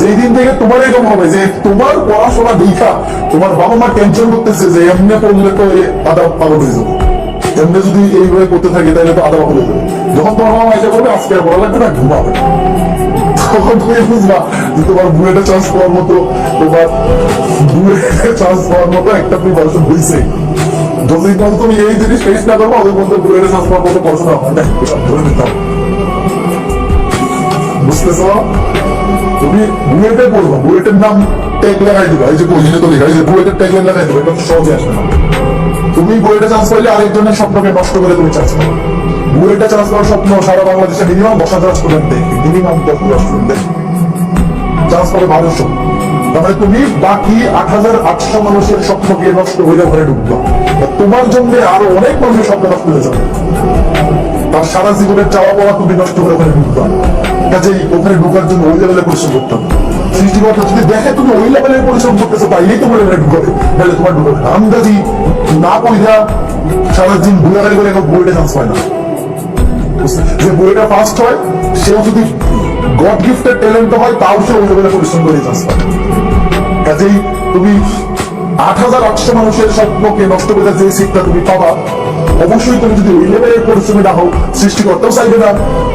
যেই দিন থেকে তোমার এরকম হবে যে তোমার পড়াশোনা দেখা তোমার বাবা মা টেনশন করতেছে যে এমনি পড়লে তো আদা পাগল হয়ে যাবে, এমনি যদি এইভাবে করতে থাকে তাহলে তো আদা পাগল হয়ে যাবে, যখন তোমার বাবা মা এটা করবে আজকে আর পড়া লাগবে না, ঘুমাবে, তখন তুমি বুঝবা যে তোমার বুয়েটে চান্স পাওয়ার মতো, তোমার বুয়েটে চান্স পাওয়ার মতো একটা প্রিপারেশন হয়েছে। যতদিন পর্যন্ত তুমি এই জিনিস ফেস না করবো ওদের পর্যন্ত বুয়েটে চান্স পাওয়ার মতো পড়াশোনা হয় না, ধরে নিতাম। বুঝতেছ? তুমি বুয়েটে পড়বো, বুয়েটের নাম ট্যাগ লাগাই দিবা, এই যে কোচিনে তো লেখা, এই যে বুয়েটের ট্যাগ লাগাই দিবা, এটা তো সহজে আসবে না। তুমি বুয়েটে চান্স পাইলে আরেকজনের স্বপ্নকে নষ্ট করে তুমি চান্স পাবো। বুয়েটে চান্স পাওয়ার স্বপ্ন সারা বাংলাদেশে মিনিমাম 10,000 স্টুডেন্ট দেখবে, মিনিমাম 10,000 স্টুডেন্ট দেখবে চান্স পাবে 1200। তাহলে তুমি বাকি 8,800 মানুষের স্বপ্নকে নষ্ট হয়ে ঘরে ঢুকবা, তোমার জন্য আরো অনেক মানুষের স্বপ্ন নষ্ট হয়ে যাবে, তার সারা জীবনের চাওয়া পাওয়া তুমি নষ্ট করে ওখানে ঢুকবা। কাজেই ওখানে ঢুকার জন্য ওই লেভেলে পরিশ্রম করতে হবে। সৃষ্টিকর্তা যদি দেখে তুমি ওই লেভেলে পরিশ্রম করতেছো তাইলেই তোমার লেভেলে ঢুকাবে, তাহলে তোমার ঢুকাবে না। আন্দাজি না পয়সা সারাদিন ঘুরাঘুরি করে বইটা চান্স পায় না। যে বইটা ফার্স্ট হয় সেও যদি গড গিফটেড ট্যালেন্ট হয় তাও সে ওই লেভেলে পরিশ্রম করে চান্স পায়। কাজেই তুমি 8,800 মানুষের স্বপ্নকে নষ্ট করে যে সিটটা তুমি পাবা, অবশ্যই তুমি যদি ওই লেভেলের পরিশ্রমী না হও সৃষ্টিকর্তাও চাইবে না